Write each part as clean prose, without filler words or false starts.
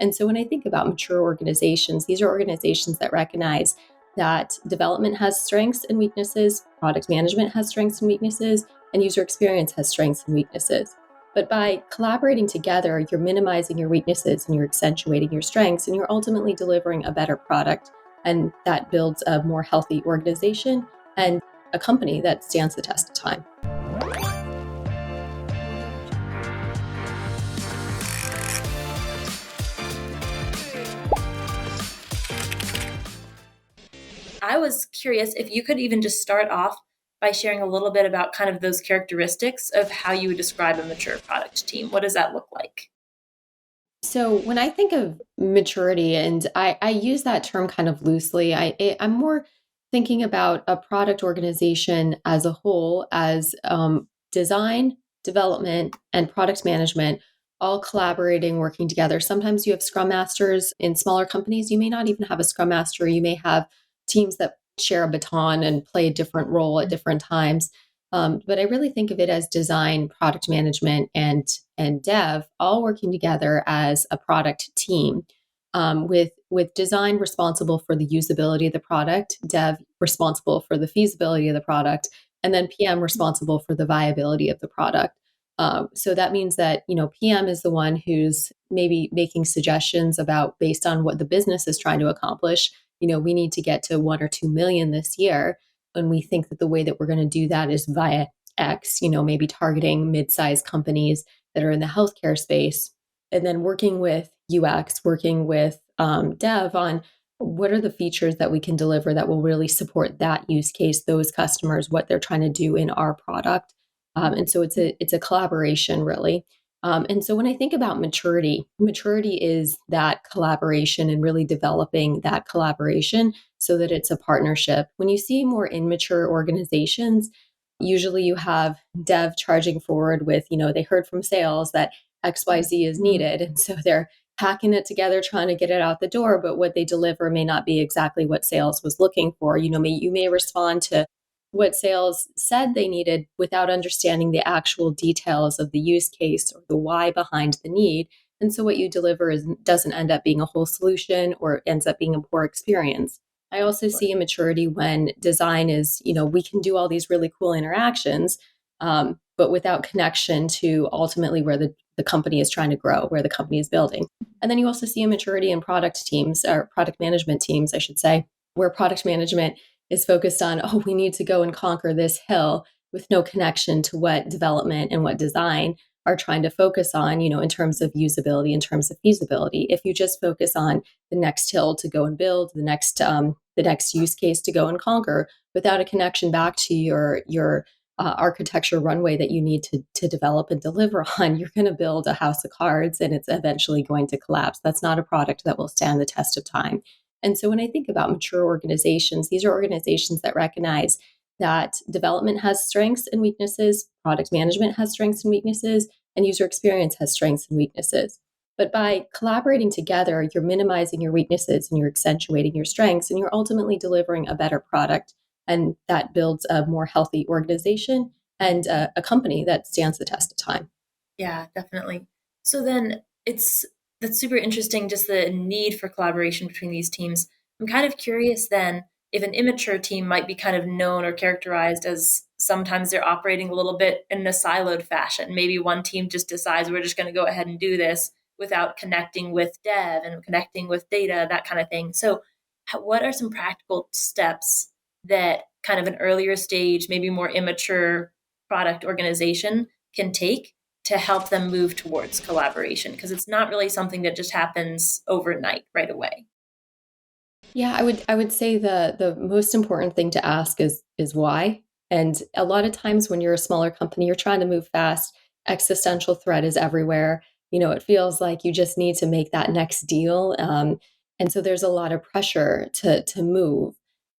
And so when I think about mature organizations, these are organizations that recognize that development has strengths and weaknesses, product management has strengths and weaknesses, and user experience has strengths and weaknesses. But by collaborating together, you're minimizing your weaknesses and you're accentuating your strengths, and you're ultimately delivering a better product. And that builds a more healthy organization and a company that stands the test of time. I was curious if you could even just start off by sharing a little bit about kind of those characteristics of how you would describe a mature product team. What does that look like? So when I think of maturity, and I use that term kind of loosely, I'm more thinking about a product organization as a whole, as design, development, and product management all collaborating, working together. Sometimes you have scrum masters in smaller companies. You may not even have a scrum master. You may have teams that share a baton and play a different role at different times. But I really think of it as design, product management, and dev all working together as a product team. With design responsible for the usability of the product, dev responsible for the feasibility of the product, and then PM responsible for the viability of the product. So that means that PM is the one who's maybe making suggestions about based on what the business is trying to accomplish. We need to get to 1 or 2 million this year, and we think that the way that we're going to do that is via X, maybe targeting mid-sized companies that are in the healthcare space, and then working with UX, working with dev on what are the features that we can deliver that will really support that use case, those customers, what they're trying to do in our product. And so it's a collaboration really. And so when I think about maturity is that collaboration and really developing that collaboration so that it's a partnership. When you see more immature organizations, usually you have dev charging forward with, they heard from sales that XYZ is needed. And so they're hacking it together, trying to get it out the door, but what they deliver may not be exactly what sales was looking for. You may respond to what sales said they needed without understanding the actual details of the use case or the why behind the need. And so what you deliver doesn't end up being a whole solution or ends up being a poor experience. I also see immaturity when design is, we can do all these really cool interactions, but without connection to ultimately where the company is trying to grow, where the company is building. And then you also see immaturity in product teams, or product management teams, I should say, where product management is focused on, oh, we need to go and conquer this hill with no connection to what development and what design are trying to focus on, in terms of usability, in terms of feasibility. If you just focus on the next hill to go and build, the next use case to go and conquer, without a connection back to your architecture runway that you need to develop and deliver on, you're going to build a house of cards and it's eventually going to collapse. That's not a product that will stand the test of time. And so when I think about mature organizations, these are organizations that recognize that development has strengths and weaknesses, product management has strengths and weaknesses, and user experience has strengths and weaknesses. But by collaborating together, you're minimizing your weaknesses and you're accentuating your strengths, and you're ultimately delivering a better product. And that builds a more healthy organization and a company that stands the test of time. Yeah, definitely. So then that's super interesting, just the need for collaboration between these teams. I'm kind of curious then if an immature team might be kind of known or characterized as sometimes they're operating a little bit in a siloed fashion. Maybe one team just decides we're just going to go ahead and do this without connecting with dev and connecting with data, that kind of thing. So, what are some practical steps that kind of an earlier stage, maybe more immature product organization can take to help them move towards collaboration? Because it's not really something that just happens overnight right away. Yeah, I would say the most important thing to ask is why. And a lot of times when you're a smaller company, you're trying to move fast. Existential threat is everywhere. It feels like you just need to make that next deal, and so there's a lot of pressure to move.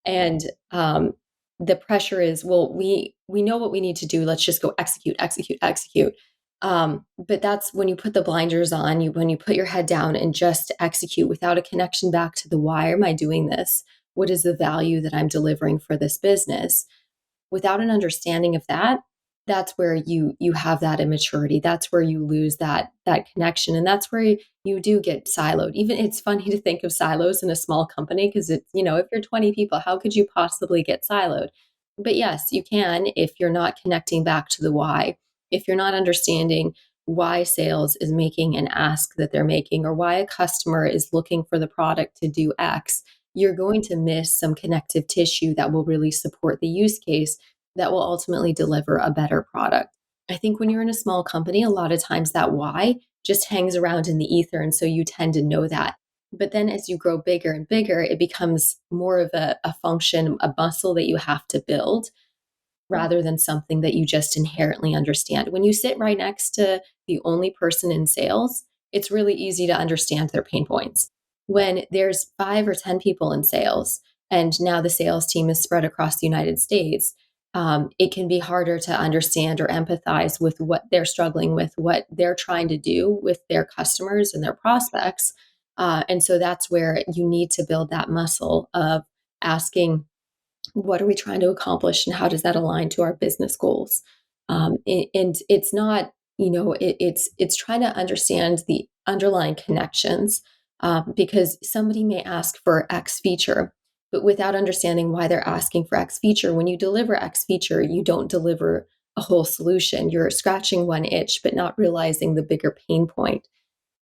And the pressure is, well, we know what we need to do. Let's just go execute, execute, execute. But that's when you put the blinders on, when you put your head down and just execute without a connection back to the why am I doing this? What is the value that I'm delivering for this business? Without an understanding of that, that's where you have that immaturity. That's where you lose that connection, and that's where you do get siloed. Even it's funny to think of silos in a small company because it's, if you're 20 people, how could you possibly get siloed? But yes, you can if you're not connecting back to the why. If you're not understanding why sales is making an ask that they're making, or why a customer is looking for the product to do X, you're going to miss some connective tissue that will really support the use case that will ultimately deliver a better product. I think when you're in a small company, a lot of times that why just hangs around in the ether. And so you tend to know that. But then as you grow bigger and bigger, it becomes more of a function, a muscle that you have to build rather than something that you just inherently understand. When you sit right next to the only person in sales, it's really easy to understand their pain points. When there's 5 or 10 people in sales, and now the sales team is spread across the United States, it can be harder to understand or empathize with what they're struggling with, what they're trying to do with their customers and their prospects. And so that's where you need to build that muscle of asking, what are we trying to accomplish and how does that align to our business goals? And it's not, it's trying to understand the underlying connections, because somebody may ask for X feature, but without understanding why they're asking for X feature. When you deliver X feature, you don't deliver a whole solution. You're scratching one itch but not realizing the bigger pain point.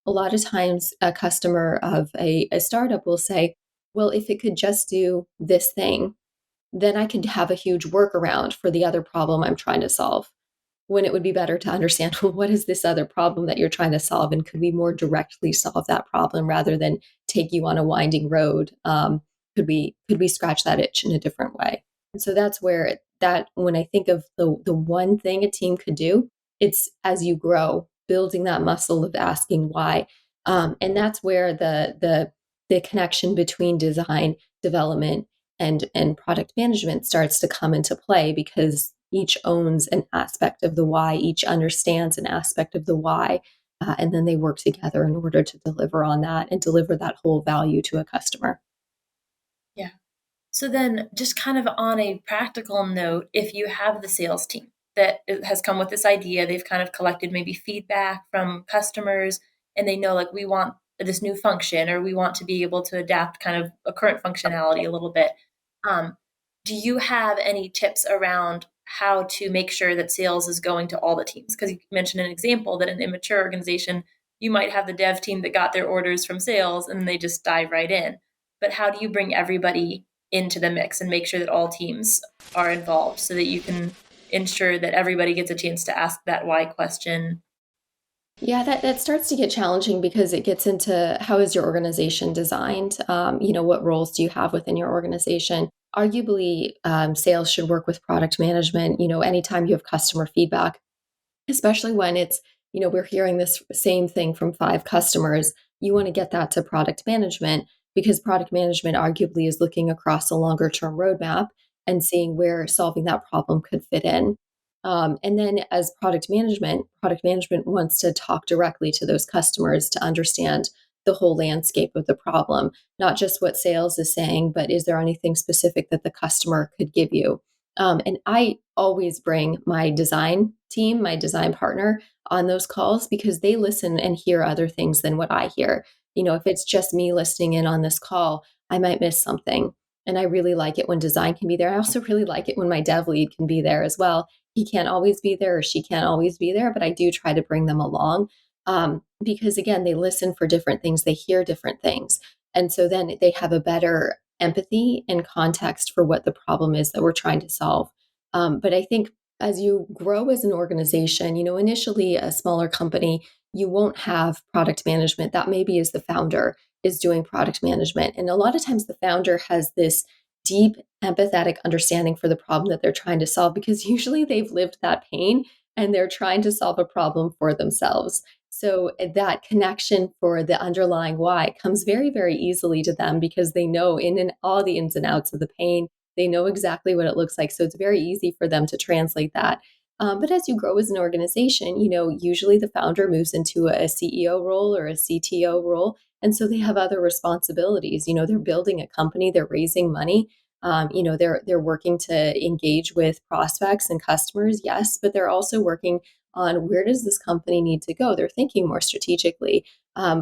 A lot of times a customer of a startup will say, well, if it could just do this thing, then I could have a huge workaround for the other problem I'm trying to solve. When it would be better to understand, well, what is this other problem that you're trying to solve? And could we more directly solve that problem rather than take you on a winding road? Could we scratch that itch in a different way? And so that's where that when I think of the one thing a team could do, it's as you grow, building that muscle of asking why. And that's where the connection between design, development, and product management starts to come into play because each owns an aspect of the why, each understands an aspect of the why, and then they work together in order to deliver on that and deliver that whole value to a customer. Yeah. So then, just kind of on a practical note, if you have the sales team that has come with this idea, they've kind of collected maybe feedback from customers, and they know like we want this new function, or we want to be able to adapt kind of a current functionality a little bit. Um, do you have any tips around how to make sure that sales is going to all the teams? Because you mentioned an example that an immature organization, you might have the dev team that got their orders from sales and they just dive right in. But how do you bring everybody into the mix and make sure that all teams are involved so that you can ensure that everybody gets a chance to ask that why question? Yeah, that starts to get challenging because it gets into how is your organization designed? What roles do you have within your organization? Arguably, sales should work with product management. Anytime you have customer feedback, especially when it's, we're hearing this same thing from 5 customers, you want to get that to product management because product management arguably is looking across a longer term roadmap and seeing where solving that problem could fit in. And then as product management wants to talk directly to those customers to understand the whole landscape of the problem, not just what sales is saying, but is there anything specific that the customer could give you? And I always bring my design team, my design partner on those calls because they listen and hear other things than what I hear. If it's just me listening in on this call, I might miss something. And I really like it when design can be there. I also really like it when my dev lead can be there as well. He can't always be there or she can't always be there, but I do try to bring them along, because, again, they listen for different things, they hear different things. And so then they have a better empathy and context for what the problem is that we're trying to solve. But I think as you grow as an organization, initially a smaller company, you won't have product management. That maybe is the founder is doing product management. And a lot of times the founder has this deep empathetic understanding for the problem that they're trying to solve because usually they've lived that pain and they're trying to solve a problem for themselves. So that connection for the underlying why comes very, very easily to them because they know in and all the ins and outs of the pain. They know exactly what it looks like. So it's very easy for them to translate that. But as you grow as an organization, usually the founder moves into a CEO role or a CTO role. And so they have other responsibilities. They're building a company, they're raising money. They're working to engage with prospects and customers, yes, but they're also working on where does this company need to go. They're thinking more strategically,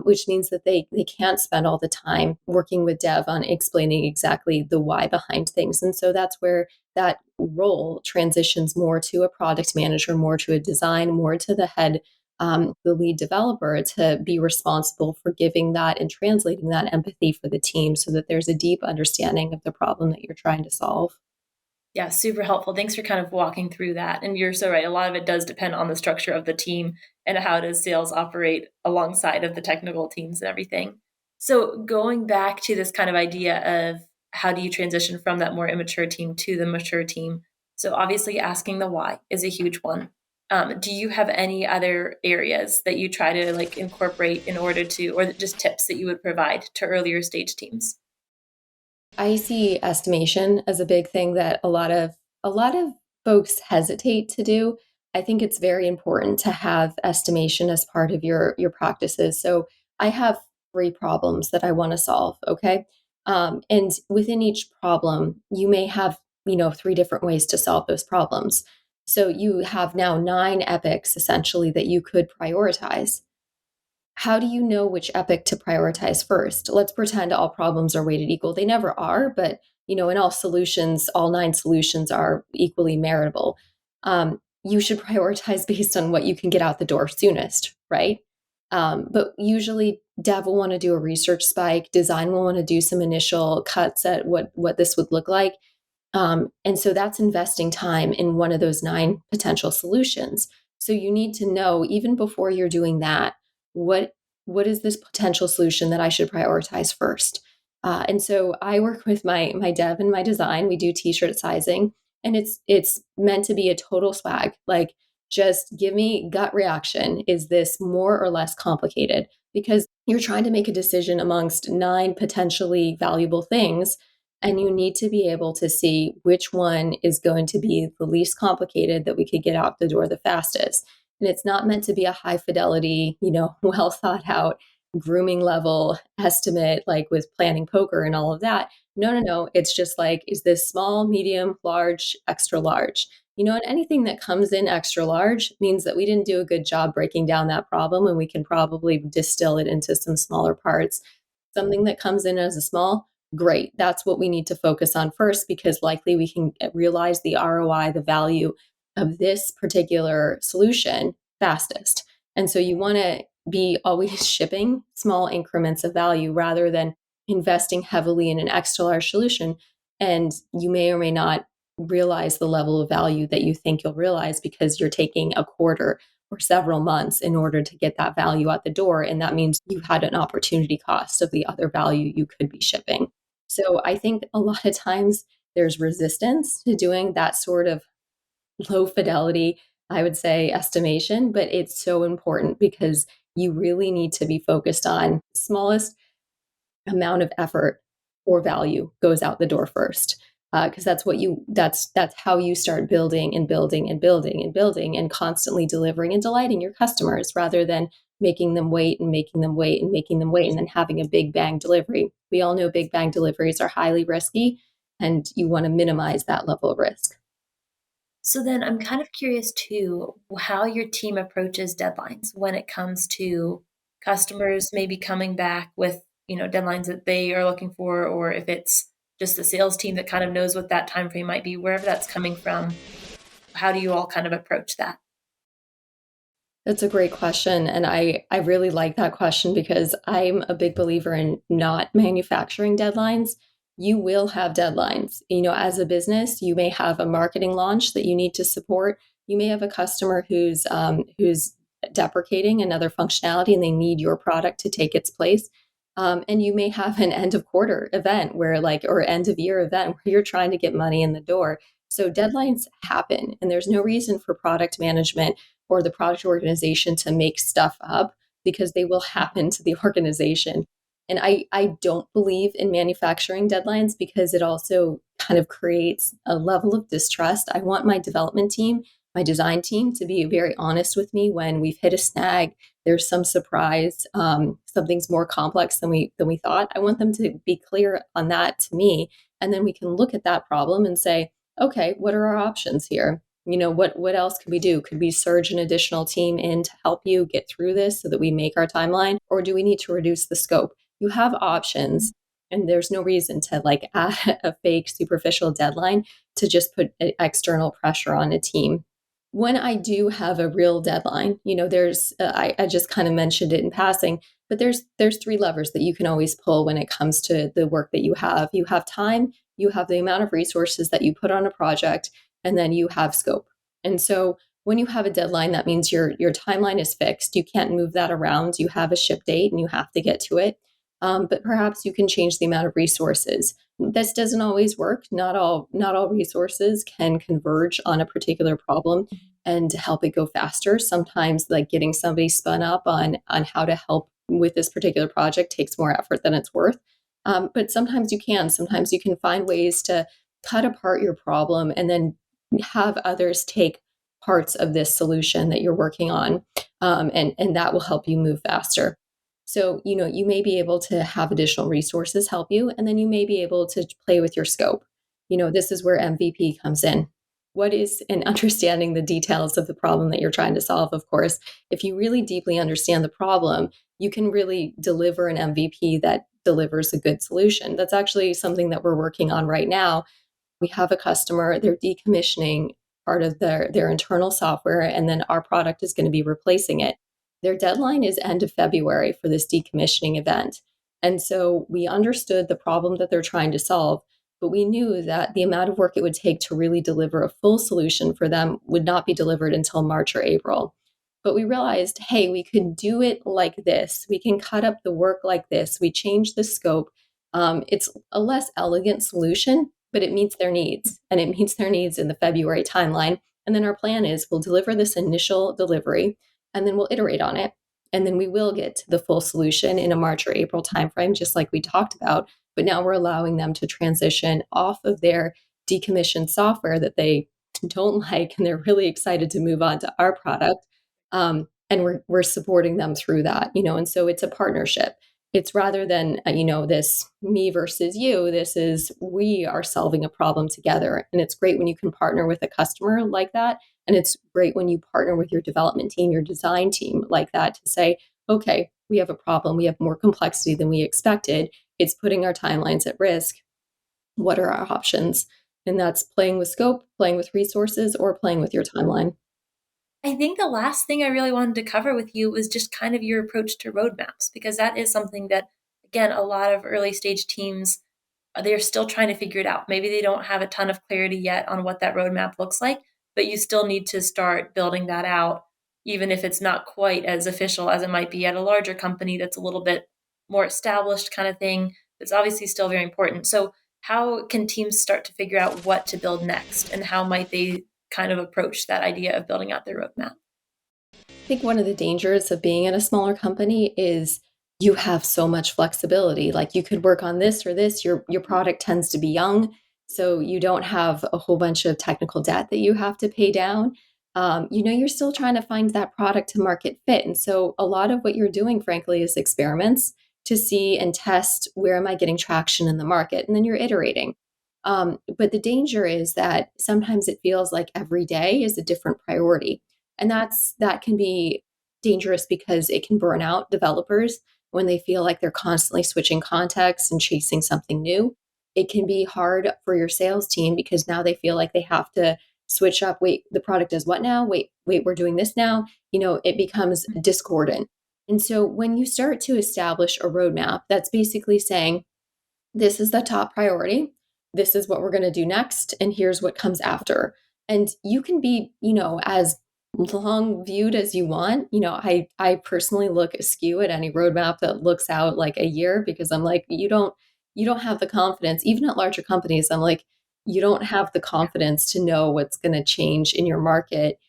which means that they can't spend all the time working with dev on explaining exactly the why behind things. And so that's where that role transitions more to a product manager, more to a design, more to the head, the lead developer, to be responsible for giving that and translating that empathy for the team so that there's a deep understanding of the problem that you're trying to solve. Yeah, super helpful. Thanks for kind of walking through that. And you're so right. A lot of it does depend on the structure of the team and how does sales operate alongside of the technical teams and everything. So going back to this kind of idea of how do you transition from that more immature team to the mature team? So obviously asking the why is a huge one. Do you have any other areas that you try to like incorporate in order to, or just tips that you would provide to earlier stage teams? I see estimation as a big thing that a lot of folks hesitate to do. I think it's very important to have estimation as part of your practices. So I have three problems that I want to solve. Okay, and within each problem, you may have three different ways to solve those problems. So you have now nine epics essentially that you could prioritize. How do you know which epic to prioritize first? Let's pretend all problems are weighted equal. They never are, but in all solutions, all nine solutions are equally meritable. You should prioritize based on what you can get out the door soonest, right? But usually, dev will want to do a research spike. Design will want to do some initial cuts at what this would look like, and so that's investing time in one of those nine potential solutions. So you need to know even before you're doing that, what what is this potential solution that I should prioritize first? And so I work with my dev and my design. We do t-shirt sizing, and it's meant to be a total swag. Like just give me gut reaction. Is this more or less complicated? Because you're trying to make a decision amongst nine potentially valuable things, and you need to be able to see which one is going to be the least complicated that we could get out the door the fastest. And it's not meant to be a high fidelity, well thought out grooming level estimate, like with planning poker and all of that. No, no, no. It's just like, is this small, medium, large, extra large? And anything that comes in extra large means that we didn't do a good job breaking down that problem, and we can probably distill it into some smaller parts. Something that comes in as a small, great. That's what we need to focus on first, because likely we can realize the ROI, the value of this particular solution fastest. And so you want to be always shipping small increments of value rather than investing heavily in an extra large solution. And you may or may not realize the level of value that you think you'll realize because you're taking a quarter or several months in order to get that value out the door. And that means you had an opportunity cost of the other value you could be shipping. So I think a lot of times there's resistance to doing that sort of low fidelity, I would say, estimation, but it's so important because you really need to be focused on smallest amount of effort or value goes out the door first, because that's how you start building and building and building and building and constantly delivering and delighting your customers rather than making them wait and making them wait and making them wait and then having a big bang delivery. We all know big bang deliveries are highly risky, and you want to minimize that level of risk. So then I'm kind of curious too how your team approaches deadlines when it comes to customers maybe coming back with, deadlines that they are looking for, or if it's just the sales team that kind of knows what that time frame might be, wherever that's coming from. How do you all kind of approach that? That's a great question. And I really like that question because I'm a big believer in not manufacturing deadlines. You will have deadlines. As a business, you may have a marketing launch that you need to support. You may have a customer who's deprecating another functionality and they need your product to take its place. And you may have an end of quarter event or end of year event where you're trying to get money in the door. So deadlines happen, and there's no reason for product management or the product organization to make stuff up because they will happen to the organization. And I don't believe in manufacturing deadlines because it also kind of creates a level of distrust. I want my development team, my design team to be very honest with me when we've hit a snag, there's some surprise, something's more complex than we thought. I want them to be clear on that to me, and then we can look at that problem and say, okay, what are our options here? What else could we do? Could we surge an additional team in to help you get through this so that we make our timeline, or do we need to reduce the scope? You have options, and there's no reason to like add a fake superficial deadline to just put external pressure on a team. When I do have a real deadline, there's I just kind of mentioned it in passing, but there's three levers that you can always pull when it comes to the work that you have. You have time, you have the amount of resources that you put on a project, and then you have scope. And so when you have a deadline, that means your timeline is fixed. You can't move that around. You have a ship date, and you have to get to it. But perhaps you can change the amount of resources. This doesn't always work. Not all resources can converge on a particular problem and help it go faster. Sometimes like getting somebody spun up on how to help with this particular project takes more effort than it's worth. But sometimes you can. Sometimes you can find ways to cut apart your problem and then have others take parts of this solution that you're working on, and that will help you move faster. So, you may be able to have additional resources help you, and then you may be able to play with your scope. This is where MVP comes in. What is, and understanding the details of the problem that you're trying to solve, of course. If you really deeply understand the problem, you can really deliver an MVP that delivers a good solution. That's actually something that we're working on right now. We have a customer, they're decommissioning part of their internal software, and then our product is going to be replacing it. Their deadline is end of February for this decommissioning event. And so we understood the problem that they're trying to solve, but we knew that the amount of work it would take to really deliver a full solution for them would not be delivered until March or April. But we realized, hey, we could do it like this. We can cut up the work like this. We change the scope. It's a less elegant solution, but it meets their needs, and it meets their needs in the February timeline. And then our plan is we'll deliver this initial delivery, and then we'll iterate on it. And then we will get to the full solution in a March or April timeframe, just like we talked about. But now we're allowing them to transition off of their decommissioned software that they don't like, and they're really excited to move on to our product. And we're supporting them through that, and so it's a partnership. It's rather than this me versus you. This is, we are solving a problem together, and it's great when you can partner with a customer like that, and it's great when you partner with your development team, your design team like that, to say, okay, we have a problem, we have more complexity than we expected, it's putting our timelines at risk. What are our options? And that's playing with scope, playing with resources, or playing with your timeline. I think the last thing I really wanted to cover with you was just kind of your approach to roadmaps, because that is something that, again, a lot of early stage teams, they're still trying to figure it out. Maybe they don't have a ton of clarity yet on what that roadmap looks like, but you still need to start building that out, even if it's not quite as official as it might be at a larger company that's a little bit more established kind of thing. It's obviously still very important. So, how can teams start to figure out what to build next, and how might they kind of approach that idea of building out their roadmap? I think one of the dangers of being in a smaller company is you have so much flexibility. Like you could work on this or this. Your product tends to be young, so you don't have a whole bunch of technical debt that you have to pay down. You're still trying to find that product to market fit, and so a lot of what you're doing, frankly, is experiments to see and test where am I getting traction in the market, and then you're iterating. But the danger is that sometimes it feels like every day is a different priority, and that can be dangerous because it can burn out developers when they feel like they're constantly switching contexts and chasing something new. It can be hard for your sales team because now they feel like they have to switch up. Wait, the product does what now? Wait, we're doing this now. It becomes discordant. And so when you start to establish a roadmap, that's basically saying, this is the top priority. This is what we're going to do next. And here's what comes after. And you can be, as long viewed as you want. I personally look askew at any roadmap that looks out like a year, because I'm like, you don't have the confidence, even at larger companies. I'm like, you don't have the confidence to know what's going to change in your market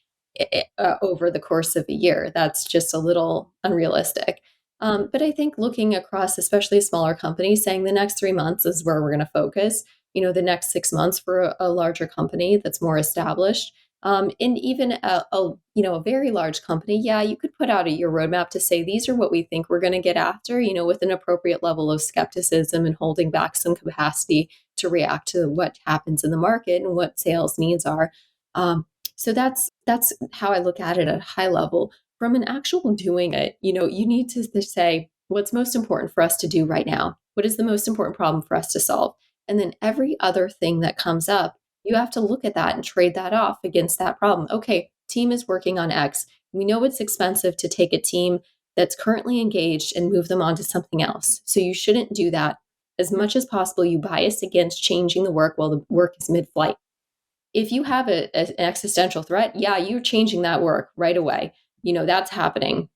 over the course of a year. That's just a little unrealistic. But I think looking across, especially smaller companies, saying the next 3 months is where we're going to focus. The next 6 months for a larger company that's more established. And even a very large company, yeah, you could put out your roadmap to say these are what we think we're going to get after, with an appropriate level of skepticism and holding back some capacity to react to what happens in the market and what sales needs are. Um, so that's how I look at it at a high level. From an actual doing it, you need to say what's most important for us to do right now. What is the most important problem for us to solve? And then every other thing that comes up, you have to look at that and trade that off against that problem. Okay, team is working on X. We know it's expensive to take a team that's currently engaged and move them on to something else. So you shouldn't do that. As much as possible, you bias against changing the work while the work is mid flight. If you have an existential threat, yeah, you're changing that work right away. That's happening.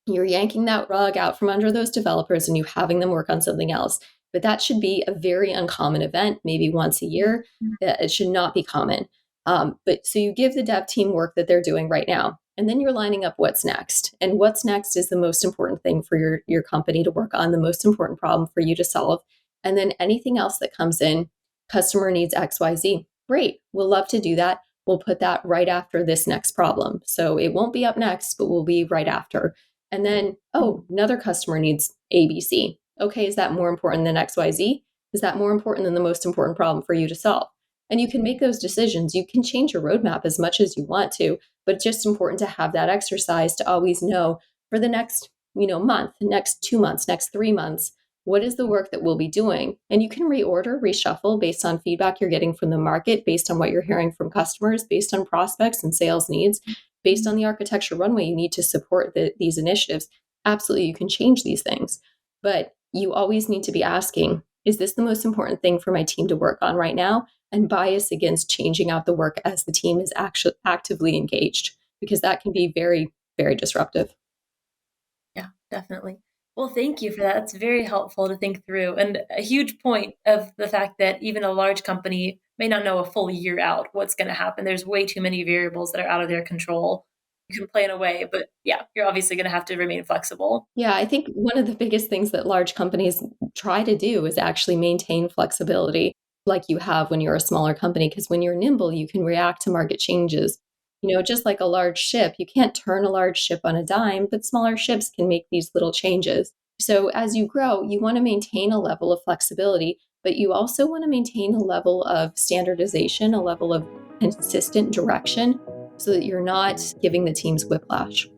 You're yanking that rug out from under those developers and you having them work on something else. But that should be a very uncommon event, maybe once a year. It should not be common. But so you give the dev team work that they're doing right now, and then you're lining up what's next. And what's next is the most important thing for your company to work on, the most important problem for you to solve. And then anything else that comes in, customer needs XYZ. Great, we'll love to do that. We'll put that right after this next problem. So it won't be up next, but we'll be right after. And then, oh, another customer needs ABC. Okay, is that more important than XYZ? Is that more important than the most important problem for you to solve? And you can make those decisions. You can change your roadmap as much as you want to, but it's just important to have that exercise to always know for the next, month, next 2 months, next 3 months, what is the work that we'll be doing? And you can reorder, reshuffle based on feedback you're getting from the market, based on what you're hearing from customers, based on prospects and sales needs, based on the architecture runway you need to support these initiatives. Absolutely, you can change these things. But you always need to be asking, is this the most important thing for my team to work on right now? And bias against changing out the work as the team is actually actively engaged, because that can be very, very disruptive. Yeah, definitely. Well, thank you for that. That's very helpful to think through, and a huge point of the fact that even a large company may not know a full year out what's going to happen. There's way too many variables that are out of their control. You can plan away, but yeah, you're obviously going to have to remain flexible. Yeah, I think one of the biggest things that large companies try to do is actually maintain flexibility like you have when you're a smaller company. Because when you're nimble, you can react to market changes. Just like a large ship, you can't turn a large ship on a dime, but smaller ships can make these little changes. So as you grow, you want to maintain a level of flexibility, but you also want to maintain a level of standardization, a level of consistent direction so that you're not giving the teams whiplash.